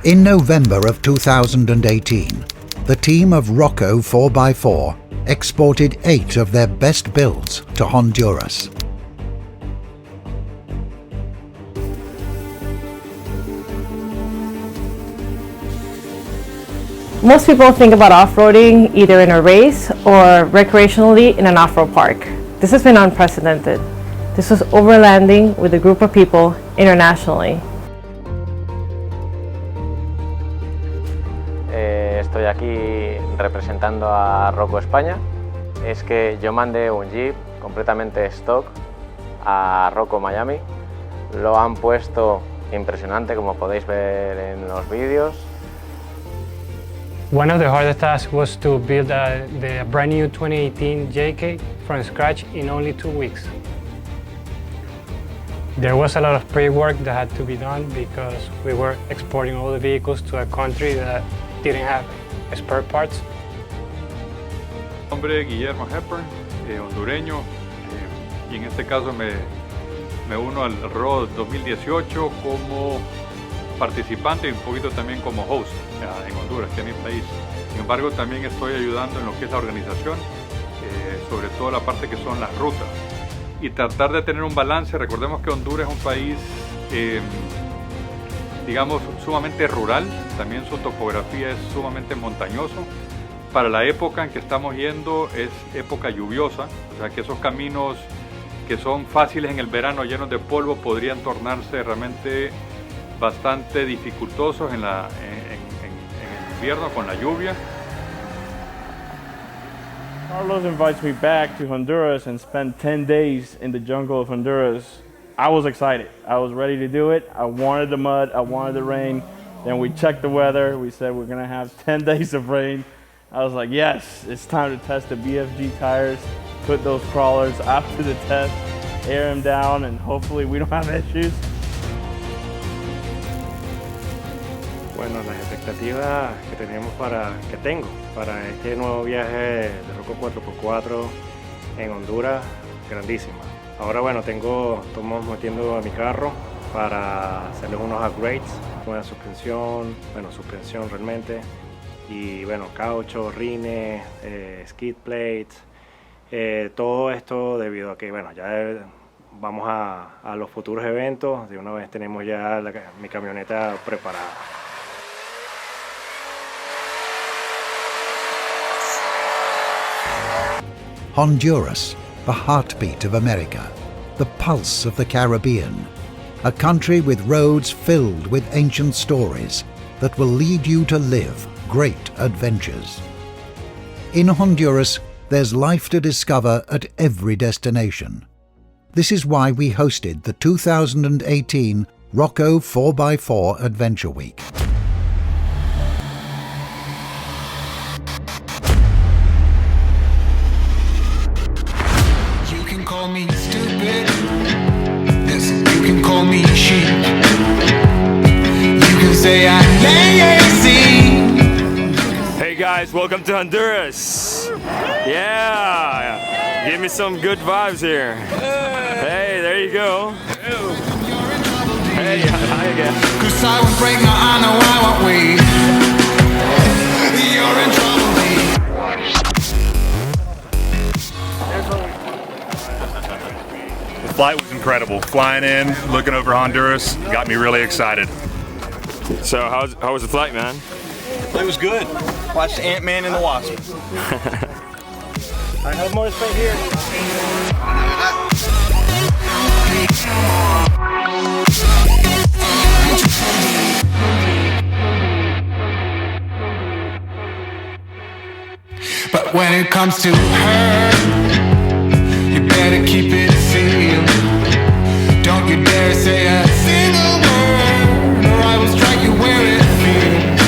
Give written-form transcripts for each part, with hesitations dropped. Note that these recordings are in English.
In November of 2018, the team of ROCO 4x4 exported 8 of their best builds to Honduras. Most people think about off-roading either in a race or recreationally in an off-road park. This has been unprecedented. This was overlanding with a group of people internationally. Estoy aquí representando a ROCO España. Es que yo mandé un Jeep completamente stock a ROCO Miami. Lo han puesto impresionante, como podéis ver en los vídeos. One of the hardest tasks was to build the brand new 2018 JK from scratch in only 2 weeks. There was a lot of pre-work that had to be done because we were exporting all the vehicles to a country that didn't have spare parts. Mi nombre es Guillermo Hepburn, hondureño, y en este caso me uno al ROCO 2018 como participante y un poquito también como host en Honduras, que es mi país. Sin embargo, también estoy ayudando en lo que es la organización, sobre todo la parte que son las rutas. Y tratar de tener un balance. Recordemos que Honduras es un país, digamos, sumamente rural. También su topografía es sumamente montañoso. Para la época en que estamos yendo es época lluviosa, o sea que esos caminos que son fáciles en el verano llenos de polvo podrían tornarse realmente bastante dificultosos en el invierno con la lluvia. Carlos invites me back to Honduras and spend 10 days in the jungle of Honduras. I was excited. I was ready to do it. I wanted the mud, I wanted the rain. Then we checked the weather. We said we're gonna have 10 days of rain. I was like, yes, it's time to test the BFG tires, put those crawlers after the test, air them down, and hopefully we don't have issues. Bueno, las expectativas que tengo para este nuevo viaje de ROCO 4x4 en Honduras, grandísimas. Ahora bueno, estamos metiendo a mi carro para hacerles unos upgrades, con la suspensión realmente, y bueno, caucho, rines, skid plates, todo esto debido a que bueno, ya vamos a los futuros eventos. De una vez tenemos ya mi camioneta preparada. Honduras, the heartbeat of America, the pulse of the Caribbean, a country with roads filled with ancient stories that will lead you to live great adventures. In Honduras, there's life to discover at every destination. This is why we hosted the 2018 ROCO 4x4 Adventure Week. Call me stupid, listen, you can call me sheep, you can say I'm lazy. Hey guys, welcome to Honduras. Yeah, give me some good vibes here. Hey, there you go. Hey, hi again. 'Cause I won't break my honor, why won't we? You're in trouble, The flight was incredible. Flying in, looking over Honduras, got me really excited. So how was the flight, man? The flight was good. Watched Ant-Man and the Wasp. I have more space here. But when it comes to her, you better keep it sealed. Don't you dare say a single word, or I will strike you where it feels.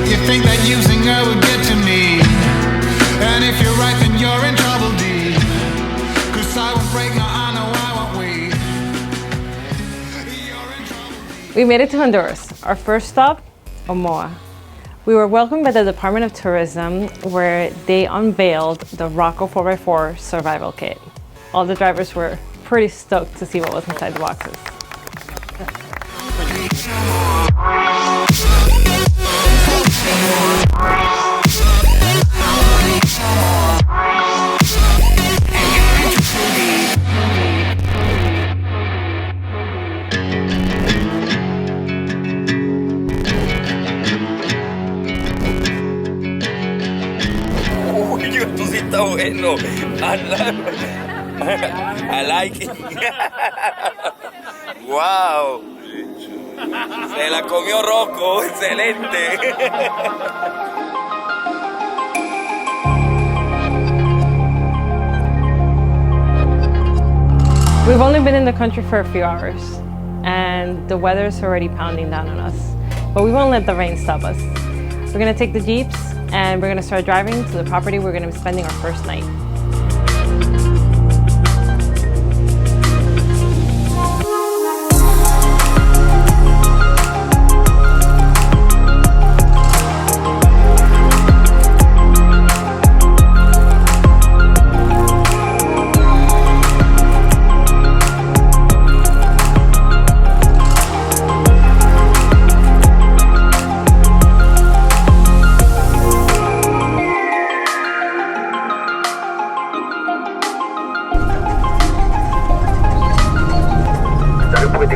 You think that using her would get to me, and if you're right then you're in trouble, D. 'Cause I won't break my honor, why won't we? You're in trouble, D. We made it to Honduras. Our first stop, Omoa. We were welcomed by the Department of Tourism, where they unveiled the ROCO 4x4 survival kit. All the drivers were pretty stoked to see what was inside the boxes. Uy, esto sí está bueno. I like it. Wow. Se la comió Rocco. Excelente. We've only been in the country for a few hours, and the weather's already pounding down on us. But we won't let the rain stop us. We're gonna take the Jeeps, and we're gonna start driving to the property we're gonna be spending our first night.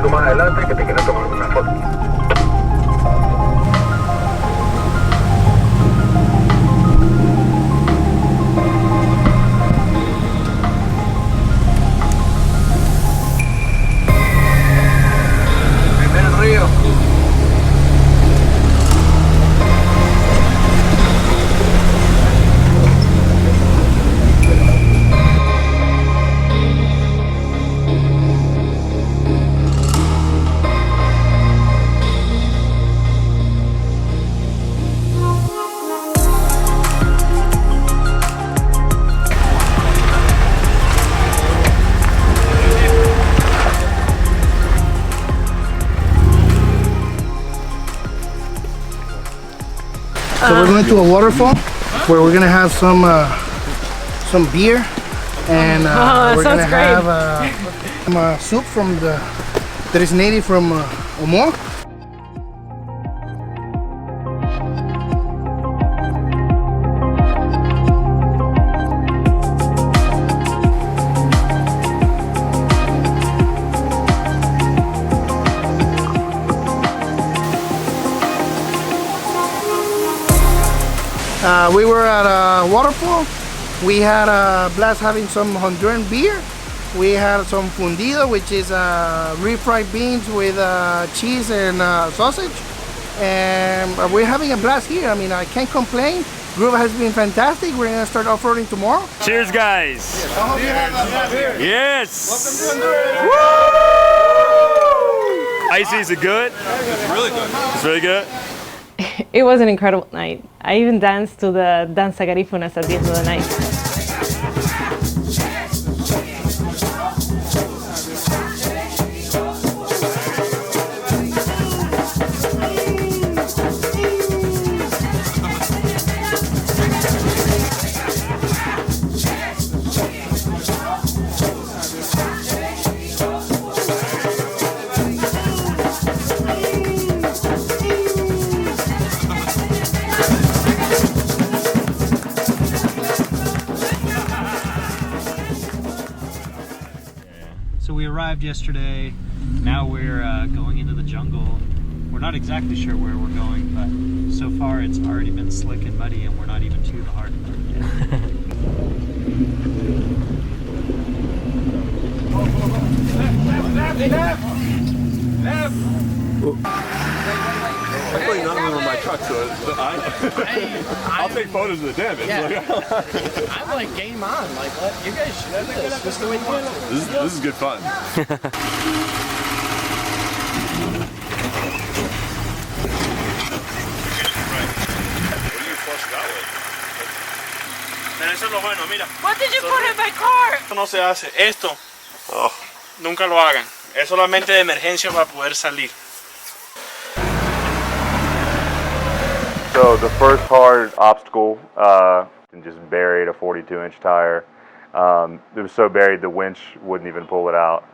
Más adelante que te quiero tomar una foto. Primer río. So we're going to a waterfall where we're going to have some beer and we're going to have some soup from that is native from Omo. We were at a waterfall. We had a blast having some Honduran beer. We had some fundido, which is refried beans with cheese and sausage. And we're having a blast here. I mean, I can't complain. Group has been fantastic. We're gonna start off-roading tomorrow. Cheers, guys. Yes. Welcome to Honduras. Icy, is it good? It's really good. It's really good? It was an incredible night. I even danced to the Danza Garífunas at the end of the night. So we arrived yesterday. Now we're going into the jungle. We're not exactly sure where we're going, but so far it's already been slick and muddy and we're not even to the hard part yet. I put none of them in my truck, so I'll take photos of the damage. Yeah. I'm like game on. Like, you guys should do this. This is the way you do it. This is good fun. Eso es lo bueno, mira. What did you put in my car? Esto no se hace. Esto, nunca lo hagan. Es solamente de emergencia para poder salir. So the first hard obstacle, just buried a 42-inch tire. It was so buried the winch wouldn't even pull it out.